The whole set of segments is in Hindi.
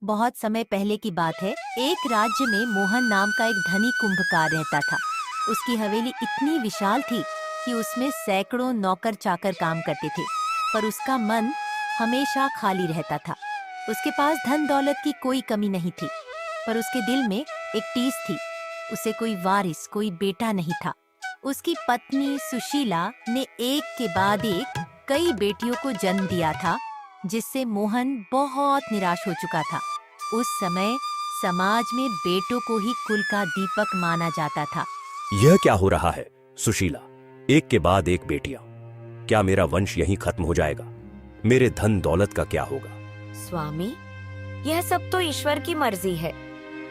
बहुत समय पहले की बात है। एक राज्य में मोहन नाम का एक धनी कुंभकार रहता था। उसकी हवेली इतनी विशाल थी कि उसमें सैकड़ों नौकर चाकर काम करते थे, पर उसका मन हमेशा खाली रहता था। उसके पास धन दौलत की कोई कमी नहीं थी, पर उसके दिल में एक टीस थी। उसे कोई वारिस, कोई बेटा नहीं था। उसकी पत्नी सुशीला ने एक के बाद एक कई बेटियों को जन्म दिया था, जिससे मोहन बहुत निराश हो चुका था। उस समय समाज में बेटों को ही कुल का दीपक माना जाता था। यह क्या हो रहा है सुशीला? एक के बाद एक बेटियां। क्या मेरा वंश यहीं खत्म हो जाएगा? मेरे धन दौलत का क्या होगा? स्वामी, यह सब तो ईश्वर की मर्जी है।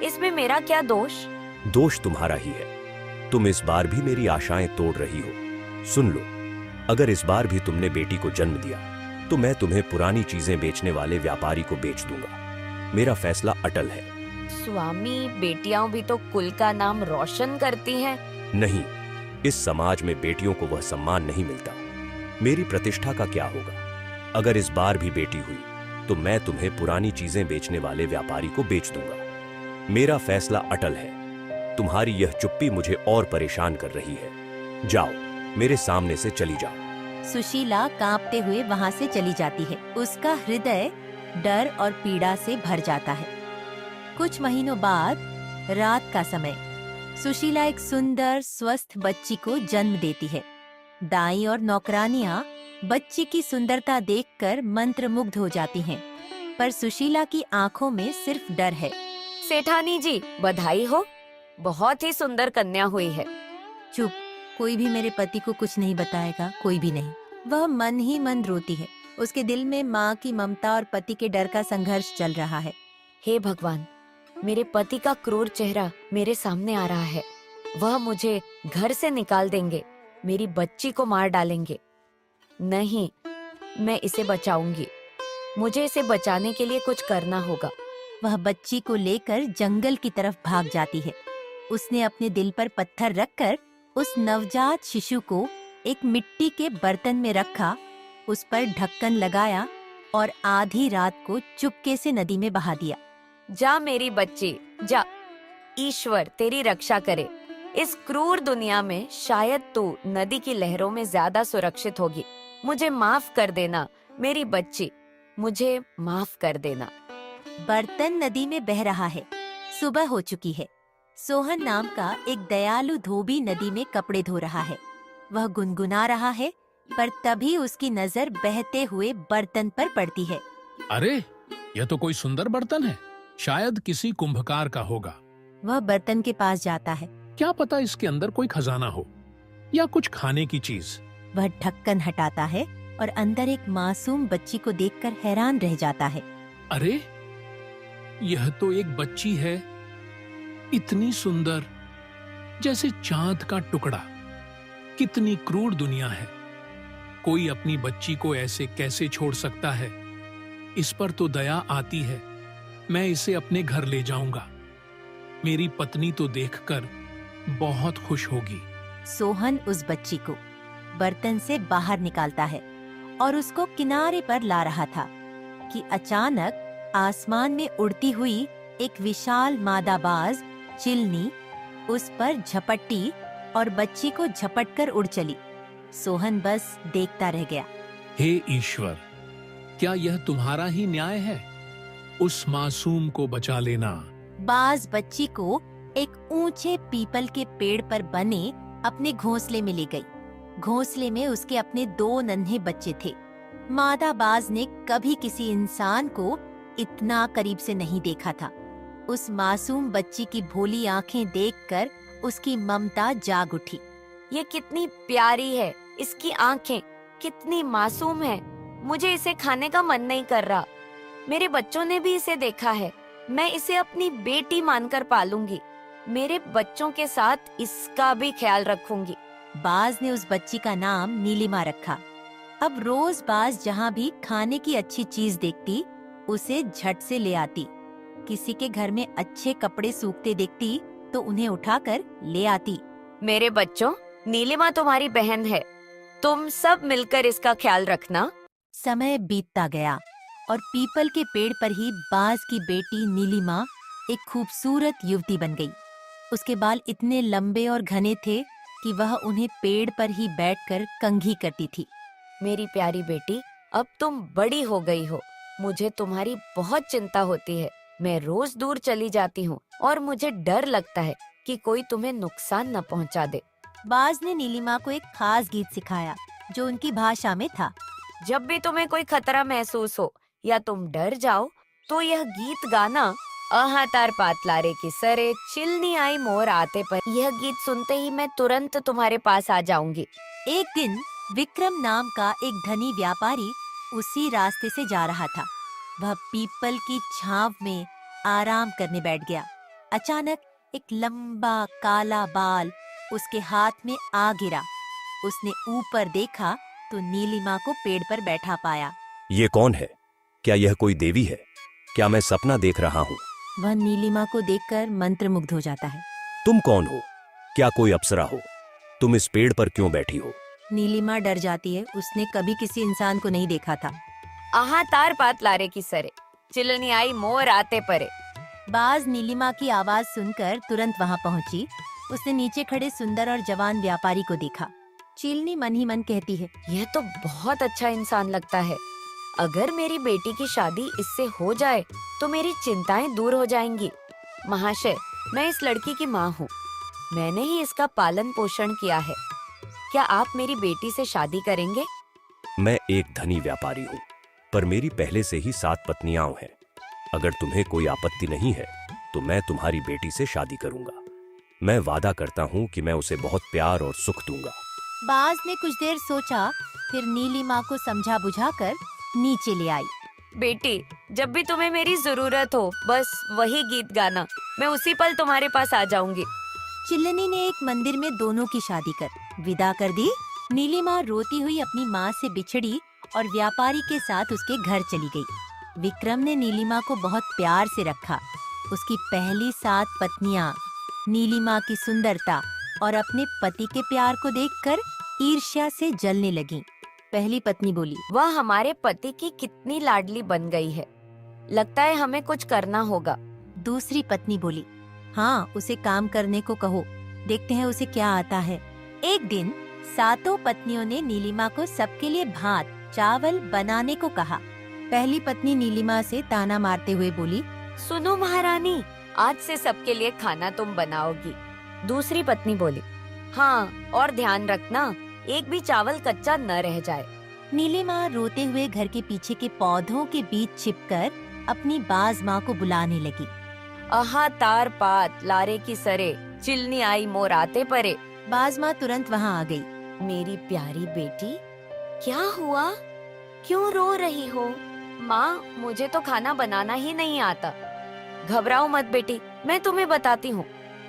इसमें मेरा क्या दोष? दोष तुम्हारा ही है। तुम इस बार भी मेरी आशाएं तोड़ रही हो। सुन लो, अगर इस बार भी तुमने बेटी को जन्म दिया तो मैं तुम्हें पुरानी चीजें बेचने वाले व्यापारी को बेच दूंगा। मेरा फैसला अटल है। स्वामी, बेटियां भी तो कुल का नाम रोशन करती हैं। नहीं, इस समाज में बेटियों को वह सम्मान नहीं मिलता। मेरी प्रतिष्ठा का क्या होगा? अगर इस बार भी बेटी हुई तो मैं तुम्हें पुरानी चीजें बेचने वाले व्यापारी को बेच दूंगा। मेरा फैसला अटल है। तुम्हारी यह चुप्पी मुझे और परेशान कर रही है। जाओ, मेरे सामने से चली जाओ। सुशीला कांपते हुए वहां से चली जाती है। उसका हृदय डर और पीड़ा से भर जाता है। कुछ महीनों बाद रात का समय, सुशीला एक सुंदर स्वस्थ बच्ची को जन्म देती है। दाई और नौकरानियां बच्ची की सुंदरता देखकर मंत्रमुग्ध हो जाती हैं, पर सुशीला की आंखों में सिर्फ डर है। सेठानी जी, बधाई हो। बहुत ही सुंदर कन्या हुई है। चुप, कोई भी मेरे पति को कुछ नहीं बताएगा, कोई भी नहीं। वह मन ही मन रोती है। उसके दिल में माँ की ममता और पति के डर का संघर्ष चल रहा है। हे भगवान, मेरे पति का क्रूर चेहरा मेरे सामने आ रहा है। वह मुझे घर से निकाल देंगे, मेरी बच्ची को मार डालेंगे। नहीं, मैं इसे बचाऊंगी। मुझे इसे बचाने के लिए कुछ करना होगा। वह बच्ची को लेकर जंगल की तरफ भाग जाती है। उसने अपने दिल पर पत्थर रखकर उस नवजात शिशु को एक मिट्टी के बर्तन में रखा, उस पर ढक्कन लगाया और आधी रात को चुपके से नदी में बहा दिया। जा मेरी बच्ची, जा। ईश्वर तेरी रक्षा करे। इस क्रूर दुनिया में शायद तू नदी की लहरों में ज्यादा सुरक्षित होगी। मुझे माफ कर देना मेरी बच्ची, मुझे माफ कर देना। बर्तन नदी में बह रहा है। सुबह हो चुकी है। सोहन नाम का एक दयालु धोबी नदी में कपड़े धो रहा है। वह गुनगुना रहा है, पर तभी उसकी नजर बहते हुए बर्तन पर पड़ती है। अरे, यह तो कोई सुंदर बर्तन है। शायद किसी कुंभकार का होगा। वह बर्तन के पास जाता है। क्या पता इसके अंदर कोई खजाना हो या कुछ खाने की चीज। वह ढक्कन हटाता है और अंदर एक मासूम बच्ची को देखकर हैरान रह जाता है। अरे, यह तो एक बच्ची है, इतनी सुंदर, जैसे चांद का टुकड़ा। कितनी क्रूर दुनिया है। कोई अपनी बच्ची को ऐसे कैसे छोड़ सकता है? इस पर तो दया आती है। मैं इसे अपने घर ले जाऊंगा। मेरी पत्नी तो देखकर बहुत खुश होगी। सोहन उस बच्ची को बर्तन से बाहर निकालता है और उसको किनारे पर ला रहा था कि अचानक आसमान में उड़ती हुई एक विशाल मादाबाज चिलनी उस पर झपटी और बच्ची को झपटकर उड़ चली। सोहन बस देखता रह गया। हे ईश्वर, क्या यह तुम्हारा ही न्याय है? उस मासूम को बचा लेना। बाज बच्ची को एक ऊंचे पीपल के पेड़ पर बने अपने घोंसले में ले गई। घोंसले में उसके अपने 2 नन्हे बच्चे थे। मादा बाज ने कभी किसी इंसान को इतना करीब से नहीं देखा था। उस मासूम बच्ची की भोली आंखें देखकर उसकी ममता जाग उठी। ये कितनी प्यारी है, इसकी आंखें कितनी मासूम है। मुझे इसे खाने का मन नहीं कर रहा। मेरे बच्चों ने भी इसे देखा है। मैं इसे अपनी बेटी मानकर पालूंगी। मेरे बच्चों के साथ इसका भी ख्याल रखूंगी। बाज ने उस बच्ची का नाम नीलिमा रखा। अब रोज बाज जहाँ भी खाने की अच्छी चीज देखती, उसे झट से ले आती। किसी के घर में अच्छे कपड़े सूखते देखती तो उन्हें उठाकर ले आती। मेरे बच्चों, नीलिमा तुम्हारी बहन है। तुम सब मिलकर इसका ख्याल रखना। समय बीतता गया और पीपल के पेड़ पर ही बाज की बेटी नीलिमा एक खूबसूरत युवती बन गई। उसके बाल इतने लंबे और घने थे कि वह उन्हें पेड़ पर ही बैठकर कंघी करती थी। मेरी प्यारी बेटी, अब तुम बड़ी हो गई हो। मुझे तुम्हारी बहुत चिंता होती है। मैं रोज दूर चली जाती हूँ और मुझे डर लगता है कि कोई तुम्हें नुकसान न पहुँचा दे। बाज ने नीलिमा को एक खास गीत सिखाया जो उनकी भाषा में था। जब भी तुम्हें कोई खतरा महसूस हो या तुम डर जाओ तो यह गीत गाना, आहा तार पात लारे की सरे, चिलनी आई मोर आते पर। यह गीत सुनते ही मैं तुरंत तुम्हारे पास आ जाऊंगी। एक दिन विक्रम नाम का एक धनी व्यापारी उसी रास्ते से जा रहा था। वह पीपल की छांव में आराम करने बैठ गया। अचानक एक लंबा काला बाल उसके हाथ में आ गिरा। उसने ऊपर देखा तो नीलिमा को पेड़ पर बैठा पाया। ये कौन है? क्या यह कोई देवी है? क्या मैं सपना देख रहा हूँ? वह नीलिमा को देखकर मंत्रमुग्ध हो जाता है। तुम कौन हो? क्या कोई अप्सरा हो? तुम इस पेड़ पर क्यों बैठी हो? नीलिमा डर जाती है। उसने कभी किसी इंसान को नहीं देखा था। आहा तार पात लारे की सरे, चिलनी आई मोर आते परे। बाज नीलिमा की आवाज सुनकर तुरंत वहां पहुंची। उसने नीचे खड़े सुंदर और जवान व्यापारी को देखा। चिलनी मन ही मन कहती है, यह तो बहुत अच्छा इंसान लगता है। अगर मेरी बेटी की शादी इससे हो जाए तो मेरी चिंताएं दूर हो जाएंगी। महाशय, मैं इस लड़की की माँ हूँ। मैंने ही इसका पालन पोषण किया है। क्या आप मेरी बेटी से शादी करेंगे? मैं एक धनी व्यापारी हूँ, पर मेरी पहले से ही 7 पत्नियां हैं। अगर तुम्हें कोई आपत्ति नहीं है तो मैं तुम्हारी बेटी से शादी करूंगा। मैं वादा करता हूँ कि मैं उसे बहुत प्यार और सुख दूंगा। बाज ने कुछ देर सोचा, फिर नीलिमा को समझा बुझाकर नीचे ले आई। बेटी, जब भी तुम्हें मेरी जरूरत हो बस वही गीत गाना। मैं उसी पल तुम्हारे पास आ जाऊंगी। चिल्लनी ने एक मंदिर में दोनों की शादी कर विदा कर दी। नीलिमा रोती हुई अपनी माँ से बिछड़ी और व्यापारी के साथ उसके घर चली गई। विक्रम ने नीलिमा को बहुत प्यार से रखा। उसकी पहली 7 पत्नियां नीलिमा की सुंदरता और अपने पति के प्यार को देखकर ईर्ष्या से जलने लगीं। पहली पत्नी बोली, वह हमारे पति की कितनी लाडली बन गई है। लगता है हमें कुछ करना होगा। दूसरी पत्नी बोली, हाँ, उसे काम करने को कहो, देखते हैं उसे क्या आता है। एक दिन 7 पत्नियों ने नीलिमा को सबके लिए भात चावल बनाने को कहा। पहली पत्नी नीलिमा से ताना मारते हुए बोली, सुनो महारानी, आज से सबके लिए खाना तुम बनाओगी। दूसरी पत्नी बोली, हाँ, और ध्यान रखना एक भी चावल कच्चा न रह जाए। नीलिमा रोते हुए घर के पीछे के पौधों के बीच छिपकर अपनी बाज माँ को बुलाने लगी। आहा तार पात लारे की सरे, चिलनी आई मोर आते परे। बाज माँ तुरंत वहाँ आ गई। मेरी प्यारी बेटी, क्या हुआ? क्यों रो रही हो? माँ, मुझे तो खाना बनाना ही नहीं आता। घबराओ मत बेटी, मैं तुम्हें बताती हूँ।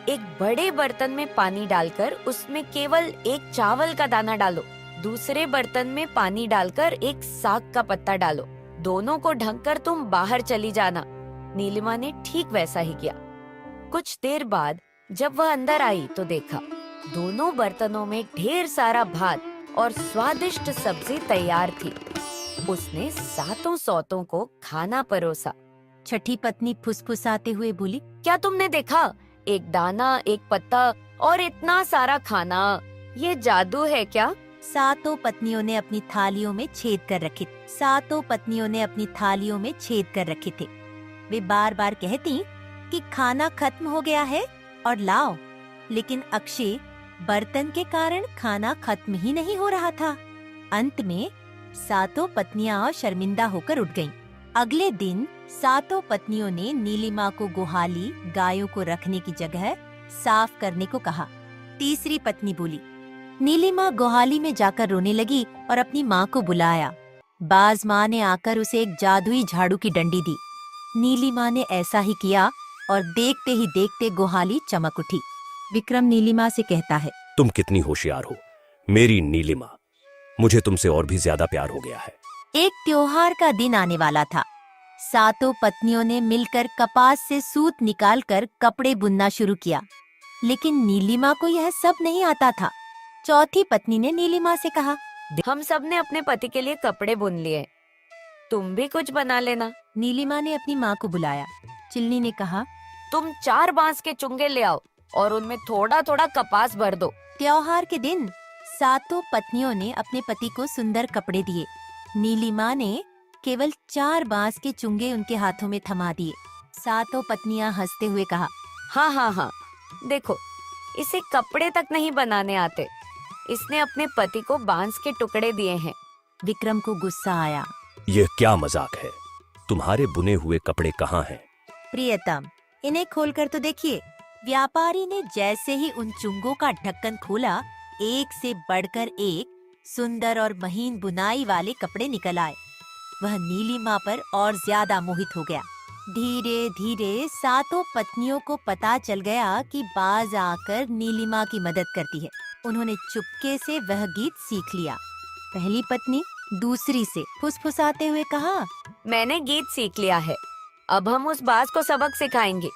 एक बड़े बर्तन में पानी डालकर उसमें केवल एक चावल का दाना डालो। दूसरे बर्तन में पानी डालकर एक साग का पत्ता डालो। दोनों को ढककर तुम बाहर चली जाना। नीलिमा ने ठीक वैसा ही किया। कुछ देर बाद जब वह अंदर आई तो देखा दोनों बर्तनों में ढेर सारा भात और स्वादिष्ट सब्जी तैयार थी। उसने 7 सौतों को खाना परोसा। छठी पत्नी फुसफुसाते हुए बोली, क्या तुमने देखा? एक दाना, एक पत्ता और इतना सारा खाना। ये जादू है क्या? 7 पत्नियों ने अपनी थालियों में छेद कर रखे। 7 पत्नियों ने अपनी थालियों में छेद कर रखे थे। वे बार बार कहती कि खाना खत्म हो गया है और लाओ, लेकिन अक्षय बर्तन के कारण खाना खत्म ही नहीं हो रहा था। अंत में 7 पत्नियां शर्मिंदा होकर उठ गईं। अगले दिन 7 पत्नियों ने नीलिमा को गुहाली गायों को रखने की जगह साफ करने को कहा। तीसरी पत्नी बोली, नीलिमा गुहाली में जाकर रोने लगी और अपनी माँ को बुलाया। बाज माँ ने आकर उसे एक जादुई झाड़ू की डंडी दी। नीलिमा ने ऐसा ही किया और देखते ही देखते गुहाली चमक उठी। विक्रम नीलिमा से कहता है, तुम कितनी होशियार हो मेरी नीलिमा। मुझे तुमसे और भी ज्यादा प्यार हो गया है। एक त्योहार का दिन आने वाला था। 7 पत्नियों ने मिलकर कपास से सूत निकालकर कपड़े बुनना शुरू किया, लेकिन नीलिमा को यह सब नहीं आता था। चौथी पत्नी ने नीलिमा से कहा, हम सब ने अपने पति के लिए कपड़े बुन लिए। तुम भी कुछ बना लेना। नीलिमा ने अपनी माँ को बुलाया। चिलनी ने कहा, तुम 4 बांस के चुंगे ले आओ और उनमें थोड़ा थोड़ा कपास भर दो। त्योहार के दिन सातों पत्नियों ने अपने पति को सुंदर कपड़े दिए। नीलिमा ने केवल 4 बांस के चुंगे उनके हाथों में थमा दिए। सातों पत्नियां हंसते हुए कहा, हाँ हाँ हाँ, देखो इसे कपड़े तक नहीं बनाने आते। इसने अपने पति को बांस के टुकड़े दिए हैं। विक्रम को गुस्सा आया। यह क्या मजाक है? तुम्हारे बुने हुए कपड़े कहाँ हैं? प्रियतम, इन्हें खोलकर तो देखिए। व्यापारी ने जैसे ही उन चुंगों का ढक्कन खोला, एक से बढ़कर एक सुंदर और महीन बुनाई वाले कपड़े निकल आए। वह नीलिमा पर और ज्यादा मोहित हो गया। धीरे धीरे सातों पत्नियों को पता चल गया कि बाज आकर नीलिमा की मदद करती है। उन्होंने चुपके से वह गीत सीख लिया। पहली पत्नी दूसरी से फुसफुसाते हुए कहा, मैंने गीत सीख लिया है, अब हम उस बाज को सबक सिखाएंगे।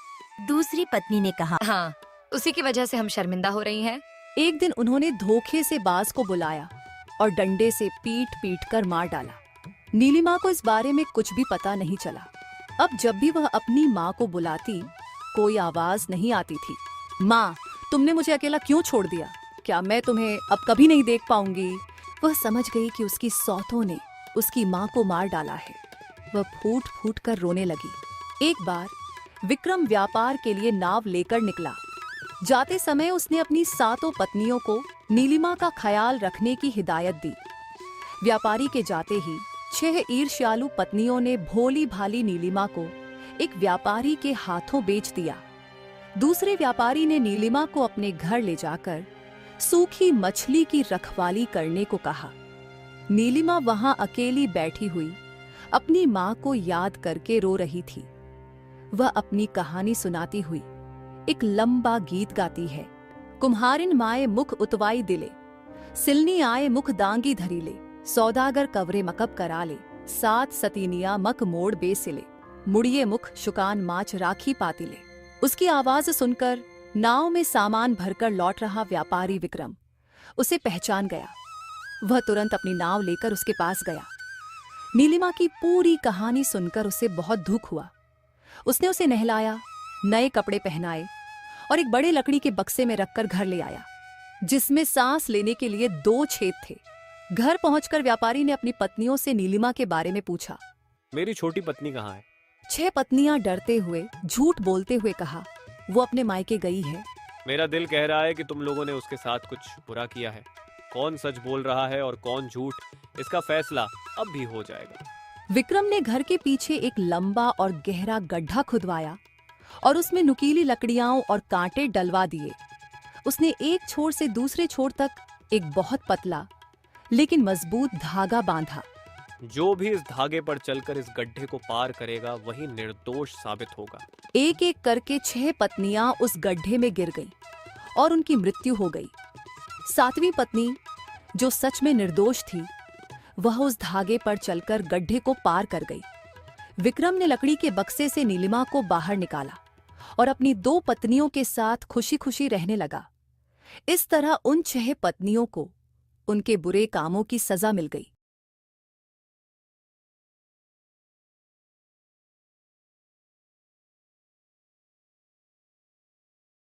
दूसरी पत्नी ने कहा, हाँ, उसी की वजह से हम शर्मिंदा हो रही हैं। एक दिन उन्होंने धोखे से बाज को बुलाया और डंडे से पीट पीट कर मार डाला। नीलिमा को इस बारे में कुछ भी पता नहीं चला। अब जब भी वह अपनी माँ को बुलाती, कोई आवाज नहीं आती थी। माँ, तुमने मुझे अकेला क्यों छोड़ दिया? क्या मैं तुम्हें अब कभी नहीं देख पाऊंगी? वह समझ गई कि उसकी सौतों ने उसकी माँ को मार डाला है। वह फूट फूट कर रोने लगी। एक बार विक्रम व्यापार के लिए नाव लेकर निकला। जाते समय उसने अपनी सातों पत्नियों को नीलिमा का ख्याल रखने की हिदायत दी। व्यापारी के जाते ही 6 ईर्ष्यालु पत्नियों ने भोली भाली नीलिमा को एक व्यापारी के हाथों बेच दिया। दूसरे व्यापारी ने नीलिमा को अपने घर ले जाकर सूखी मछली की रखवाली करने को कहा। नीलिमा वहां अकेली बैठी हुई अपनी माँ को याद करके रो रही थी। वह अपनी कहानी सुनाती हुई एक लंबा गीत गाती है। कुम्हारिन माए मुख उतवाई दिले, सिलनी आए मुख दांगी धरीले, सौदागर कवरे मकब करा ले, 7 सतीनिया मक मोड़ बेसिले, मुड़िए मुख शुकान माच राखी पातिले। उसकी आवाज सुनकर नाव में सामान भरकर लौट रहा व्यापारी विक्रम उसे पहचान गया। वह तुरंत अपनी नाव लेकर उसके पास गया। नीलिमा की पूरी कहानी सुनकर उसे बहुत दुख हुआ। उसने उसे नहलाया, नए कपड़े पहनाए और एक बड़े लकड़ी के बक्से में रखकर घर ले आया, जिसमें सांस लेने के लिए 2 छेद थे। घर पहुंचकर व्यापारी ने अपनी पत्नियों से नीलिमा के बारे में पूछा। मेरी छोटी पत्नी कहाँ है? 6 पत्नियां डरते हुए, झूठ बोलते हुए कहा, वो अपने मायके गई है। मेरा दिल कह रहा है कि तुम लोगों ने उसके साथ कुछ बुरा किया है। कौन सच बोल रहा है और कौन झूठ, इसका फैसला अब भी हो जाएगा। विक्रम ने घर के पीछे एक लंबा और गहरा गड्ढा खुदवाया और उसमें नुकीली लकड़ियां और कांटे डलवा दिए। उसने एक छोर से दूसरे छोर तक एक बहुत पतला लेकिन मजबूत धागा बांधा। जो भी इस धागे पर चलकर इस गड्ढे को पार करेगा वही निर्दोष साबित होगा। एक एक करके 6 पत्नियां उस गड्ढे में गिर गईं और उनकी मृत्यु हो गई। 7वीं पत्नी, जो सच में निर्दोष थी, वह उस धागे पर चलकर गड्ढे को पार कर गई। विक्रम ने लकड़ी के बक्से से नीलिमा को बाहर निकाला और अपनी 2 पत्नियों के साथ खुशी खुशी रहने लगा। इस तरह उन 6 पत्नियों को उनके बुरे कामों की सजा मिल गई।